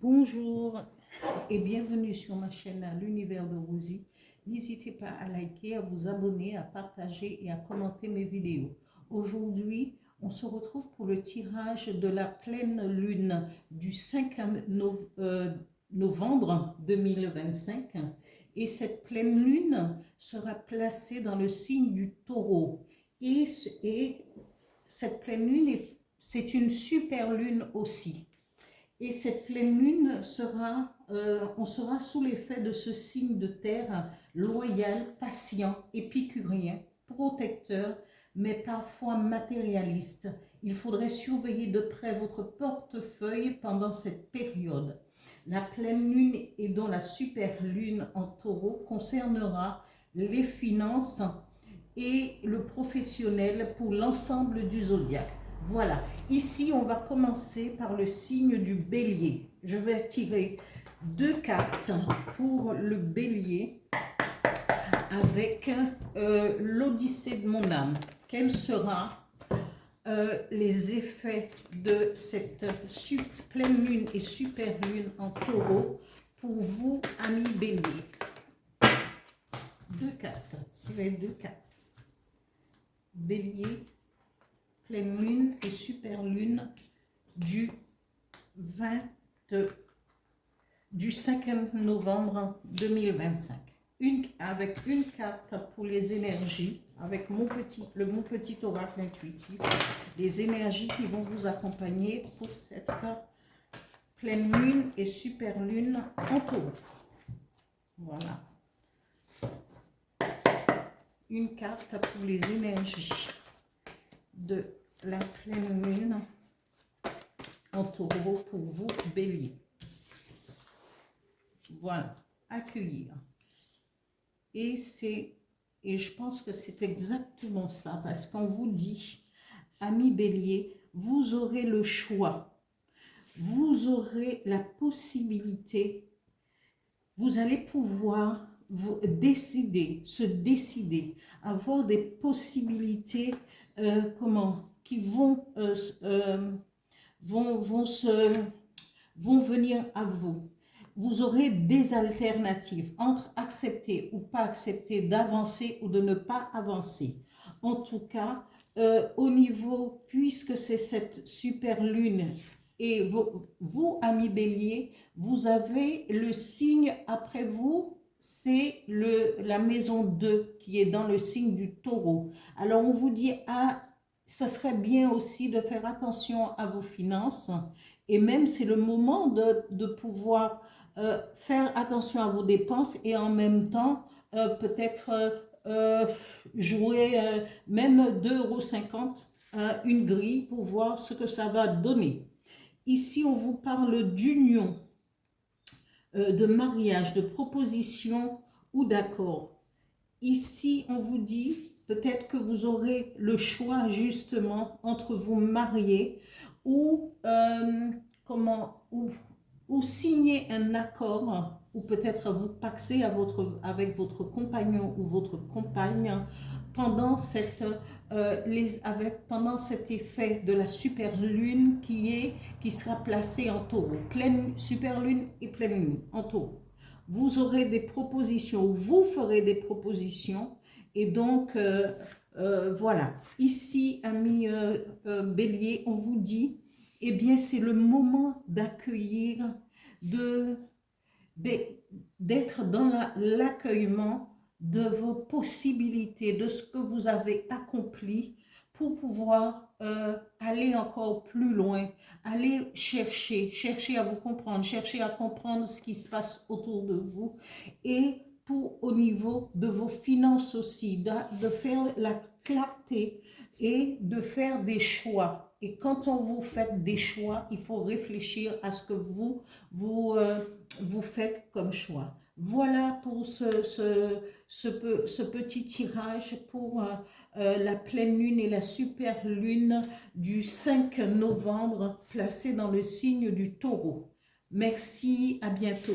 Bonjour et bienvenue sur ma chaîne L'Univers de Rosie. N'hésitez pas à liker, à vous abonner, à partager et à commenter mes vidéos. Aujourd'hui, on se retrouve pour le tirage de la pleine lune du 5 novembre 2025. Et cette pleine lune sera placée dans le signe du Taureau. Et cette pleine lune, c'est une super lune aussi. Et cette pleine lune on sera sous l'effet de ce signe de terre loyal, patient, épicurien, protecteur, mais parfois matérialiste. Il faudrait surveiller de près votre portefeuille pendant cette période. La pleine lune et dont la super lune en Taureau concernera les finances et le professionnel pour l'ensemble du zodiaque. Voilà, ici on va commencer par le signe du Bélier. Je vais tirer 2 cartes pour le Bélier avec l'Odyssée de mon âme. Quels seront les effets de cette pleine lune et super lune en Taureau pour vous, amis Bélier? 2 cartes, tirez 2 cartes. Bélier, pleine lune et super lune du 5 novembre 2025. Avec une carte pour les énergies, avec mon petit oracle intuitif, les énergies qui vont vous accompagner pour cette pleine lune et super lune en Taureau. Voilà. Une carte pour les énergies de la pleine lune en Taureau pour vous, Bélier. Voilà, accueillir. Et je pense que c'est exactement ça, parce qu'on vous dit, amis Bélier, vous aurez le choix, vous aurez la possibilité, vous allez pouvoir vous décider, avoir des possibilités qui vont venir à vous. Vous aurez des alternatives entre accepter ou pas accepter, d'avancer ou de ne pas avancer. En tout cas, au niveau, puisque c'est cette super lune, et vous, amis Bélier, vous avez le signe après vous, c'est la maison 2 qui est dans le signe du Taureau. Alors on vous dit, ça serait bien aussi de faire attention à vos finances, et même c'est le moment de pouvoir faire attention à vos dépenses et en même temps peut-être jouer même 2,50 € une grille pour voir ce que ça va donner. Ici, on vous parle d'union, de mariage, de proposition ou d'accord. Ici, on vous dit peut-être que vous aurez le choix justement entre vous marier ou ou signer un accord, ou peut-être vous paxer avec votre compagnon ou votre compagne pendant pendant cet effet de la super lune qui sera placée en Taureau. Super lune et pleine lune en Taureau. Vous aurez des propositions, vous ferez des propositions, et donc voilà. Ici, amis Bélier, on vous dit, eh bien, c'est le moment d'accueillir, d'être dans l'accueillement de vos possibilités, de ce que vous avez accompli pour pouvoir aller encore plus loin, aller chercher à vous comprendre, chercher à comprendre ce qui se passe autour de vous, et au niveau de vos finances aussi, de faire la clarté et de faire des choix. Et quand on vous fait des choix, il faut réfléchir à ce que vous faites comme choix. Voilà pour ce petit tirage pour la pleine lune et la super lune du 5 novembre placée dans le signe du Taureau. Merci, à bientôt.